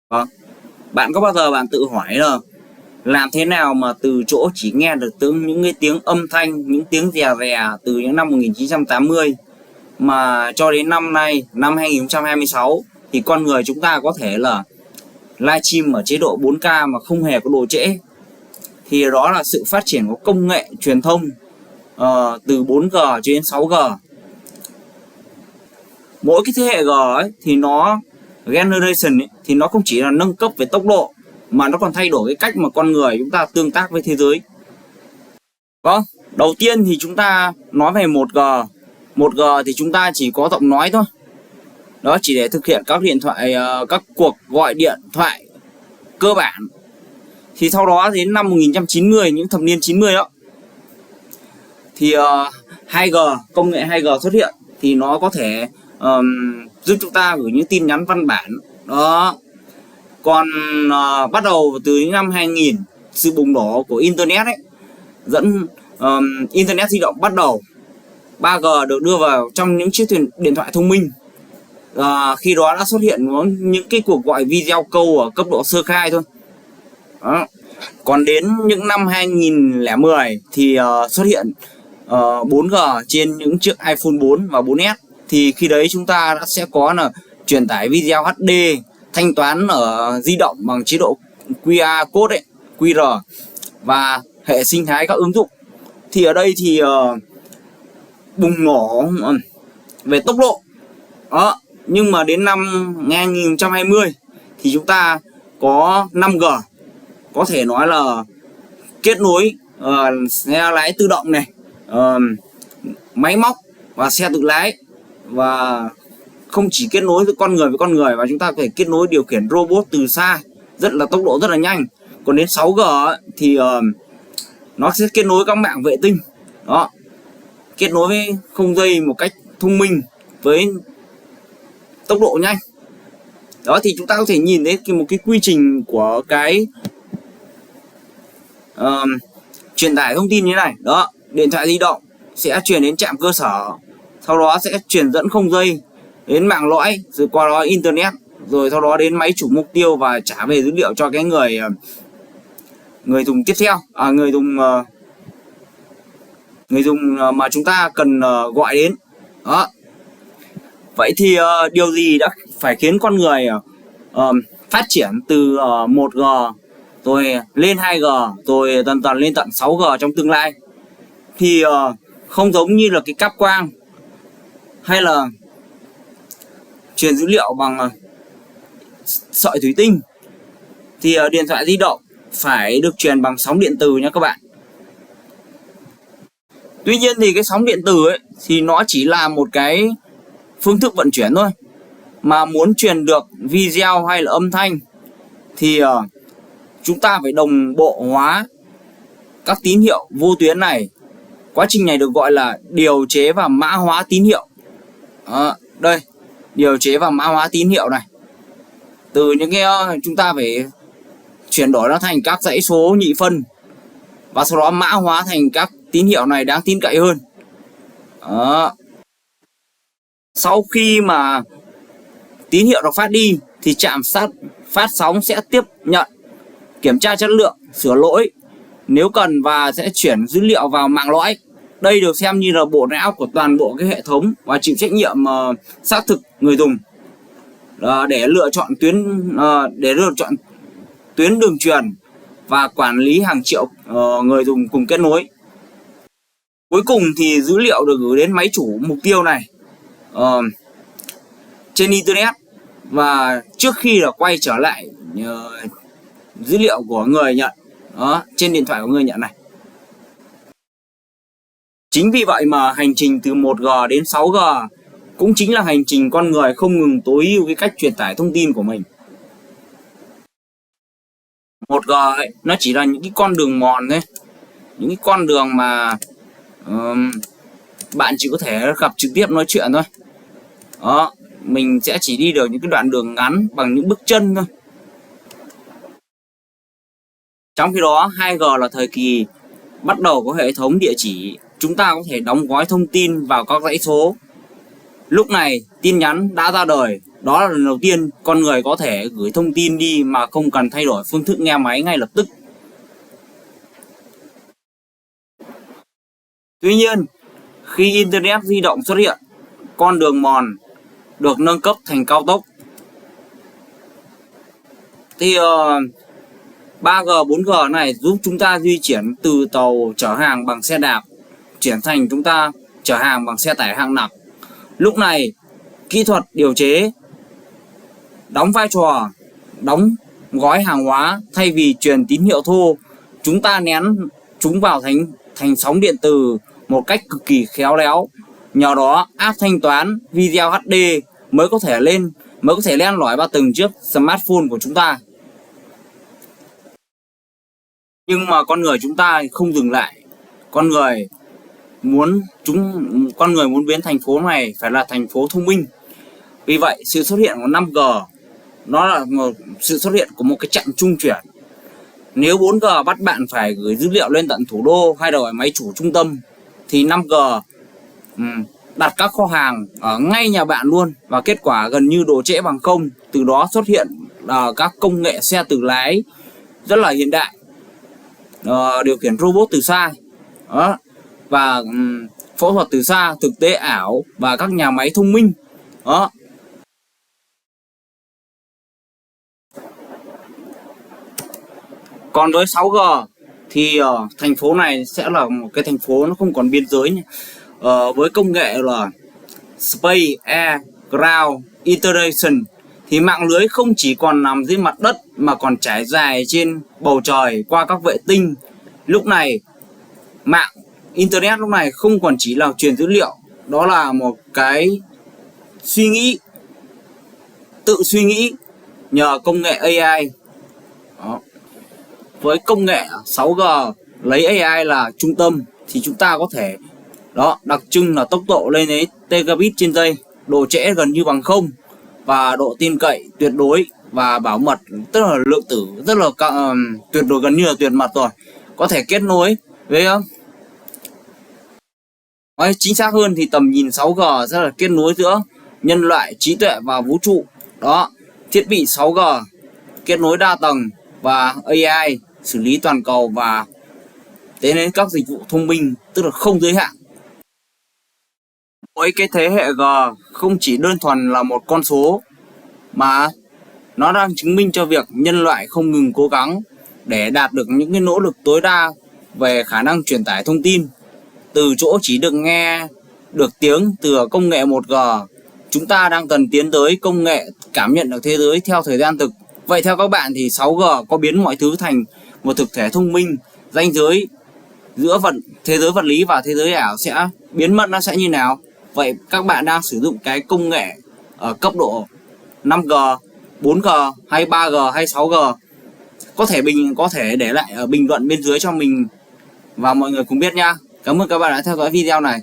Vâng. Bạn có bao giờ bạn tự hỏi là làm thế nào mà từ chỗ chỉ nghe được những cái tiếng âm thanh, những tiếng rè rè từ những năm 1980 mà cho đến năm nay, năm 2026 thì con người chúng ta có thể là livestream ở chế độ 4K mà không hề có độ trễ. Thì đó là sự phát triển của công nghệ truyền thông từ 4G cho đến 6G. Mỗi cái thế hệ G ấy thì nó generation ấy, thì nó không chỉ là nâng cấp về tốc độ mà nó còn thay đổi cái cách mà con người chúng ta tương tác với thế giới. Vâng, đầu tiên thì chúng ta nói về 1G. 1G thì chúng ta chỉ có giọng nói thôi. Đó chỉ để thực hiện các điện thoại, các cuộc gọi điện thoại cơ bản. Thì sau đó đến năm 1990, những thập niên 90 đó, thì 2G, công nghệ 2G xuất hiện thì nó có thể giúp chúng ta gửi những tin nhắn văn bản. Đó. Còn bắt đầu từ những năm 2000, sự bùng nổ của Internet ấy, dẫn Internet di động bắt đầu. 3G được đưa vào trong những chiếc điện thoại thông minh. Khi đó đã xuất hiện những cái cuộc gọi video câu ở cấp độ sơ khai thôi. Đó. Còn đến những năm 2010 thì xuất hiện 4G trên những chiếc iPhone 4 và 4S. Thì khi đấy chúng ta đã sẽ có là truyền tải video HD, thanh toán ở di động bằng chế độ QR code ấy, QR, và hệ sinh thái các ứng dụng. Thì ở đây thì bùng nổ về tốc độ. Đó. Nhưng mà đến năm 2020 thì chúng ta có 5G, có thể nói là kết nối xe lái tự động này, máy móc và xe tự lái, và không chỉ kết nối với con người mà chúng ta có thể kết nối điều khiển robot từ xa, rất là tốc độ rất là nhanh. Còn đến 6G thì nó sẽ kết nối các mạng vệ tinh. Đó, kết nối với không dây một cách thông minh với tốc độ nhanh. Đó thì chúng ta có thể nhìn thấy một cái quy trình của cái truyền tải thông tin như này. Đó, điện thoại di động sẽ truyền đến trạm cơ sở, sau đó sẽ truyền dẫn không dây đến mạng lõi, rồi qua đó Internet, rồi sau đó đến máy chủ mục tiêu và trả về dữ liệu cho cái người dùng tiếp theo, người dùng mà chúng ta cần gọi đến. Đó. Vậy thì điều gì đã phải khiến con người phát triển từ 1G rồi lên 2G rồi dần dần lên tận 6G trong tương lai? Thì không giống như là cái cáp quang hay là truyền dữ liệu bằng sợi thủy tinh, thì điện thoại di động phải được truyền bằng sóng điện từ nha các bạn. Tuy nhiên thì cái sóng điện từ ấy thì nó chỉ là một cái phương thức vận chuyển thôi. Mà muốn truyền được video hay là âm thanh thì chúng ta phải đồng bộ hóa các tín hiệu vô tuyến này. Quá trình này được gọi là điều chế và mã hóa tín hiệu. Đây, điều chế và mã hóa tín hiệu này. Từ những cái chúng ta phải chuyển đổi nó thành các dãy số nhị phân, và sau đó mã hóa thành các tín hiệu này đáng tin cậy hơn. Đó. Sau khi mà tín hiệu được phát đi thì trạm phát sóng sẽ tiếp nhận, kiểm tra chất lượng, sửa lỗi nếu cần, và sẽ chuyển dữ liệu vào mạng lõi. Đây được xem như là bộ não của toàn bộ cái hệ thống và chịu trách nhiệm xác thực người dùng để lựa chọn tuyến đường truyền và quản lý hàng triệu người dùng cùng kết nối. Cuối cùng thì dữ liệu được gửi đến máy chủ mục tiêu này trên Internet, và trước khi là quay trở lại dữ liệu của người nhận trên điện thoại của người nhận này. Chính vì vậy mà hành trình từ 1G đến 6G cũng chính là hành trình con người không ngừng tối ưu cái cách truyền tải thông tin của mình. 1G ấy, nó chỉ là những cái con đường mòn thôi, những cái con đường mà bạn chỉ có thể gặp trực tiếp nói chuyện thôi. Đó, mình sẽ chỉ đi được những cái đoạn đường ngắn bằng những bước chân thôi. Trong khi đó 2G là thời kỳ bắt đầu có hệ thống địa chỉ, chúng ta có thể đóng gói thông tin vào các dãy số. Lúc này tin nhắn đã ra đời Đó là lần đầu tiên con người có thể gửi thông tin đi mà không cần thay đổi phương thức nghe máy ngay lập tức. Tuy nhiên, khi Internet di động xuất hiện, con đường mòn được nâng cấp thành cao tốc. Thì 3G, 4G này giúp chúng ta di chuyển từ tàu chở hàng bằng xe đạp chuyển thành chúng ta chở hàng bằng xe tải hạng nặng. Lúc này, kỹ thuật điều chế đóng vai trò đóng gói hàng hóa thay vì truyền tín hiệu thô. Chúng ta nén chúng vào thành sóng điện từ một cách cực kỳ khéo léo. Nhờ đó, app thanh toán video HD mới có thể len lỏi vào từng chiếc smartphone của chúng ta. Nhưng mà con người chúng ta không dừng lại. Con người muốn biến thành phố này phải là thành phố thông minh. Vì vậy, sự xuất hiện của 5G nó là sự xuất hiện của một cái chặng trung chuyển. Nếu 4G bắt bạn phải gửi dữ liệu lên tận thủ đô hay đổi máy chủ trung tâm, thì 5G đặt các kho hàng ở ngay nhà bạn luôn, và kết quả gần như độ trễ bằng không. Từ đó xuất hiện các công nghệ xe tự lái rất là hiện đại, điều khiển robot từ xa đó, và phẫu thuật từ xa, thực tế ảo và các nhà máy thông minh đó. Còn với 6G thì thành phố này sẽ là một cái thành phố nó không còn biên giới nhé. Với công nghệ là Space Air Ground Integration thì mạng lưới không chỉ còn nằm dưới mặt đất mà còn trải dài trên bầu trời qua các vệ tinh. Lúc này mạng Internet lúc này không còn chỉ là truyền dữ liệu, đó là một cái tự suy nghĩ nhờ công nghệ AI đó. Với công nghệ 6G lấy AI là trung tâm thì chúng ta có thể đặc trưng là tốc độ lên đến terabit trên giây, độ trễ gần như bằng không, và độ tin cậy tuyệt đối và bảo mật tức là lượng tử rất là tuyệt đối, gần như là tuyệt mật rồi. Có thể kết nối với chính xác hơn thì tầm nhìn 6G sẽ là kết nối giữa nhân loại, trí tuệ và vũ trụ. Đó, thiết bị 6G kết nối đa tầng và AI xử lý toàn cầu và tiến đến các dịch vụ thông minh tức là không giới hạn. Mỗi cái thế hệ G không chỉ đơn thuần là một con số mà nó đang chứng minh cho việc nhân loại không ngừng cố gắng để đạt được những cái nỗ lực tối đa về khả năng truyền tải thông tin. Từ chỗ chỉ được nghe được tiếng từ công nghệ 1G, chúng ta đang dần tiến tới công nghệ cảm nhận được thế giới theo thời gian thực. Vậy theo các bạn thì 6G có biến mọi thứ thành một thực thể thông minh, ranh giới giữa thế giới vật lý và thế giới ảo sẽ biến mất, nó sẽ như nào? Vậy các bạn đang sử dụng cái công nghệ ở cấp độ 5G, 4G hay 3G hay 6G? Có thể để lại ở bình luận bên dưới cho mình và mọi người cùng biết nha. Cảm ơn các bạn đã theo dõi video này.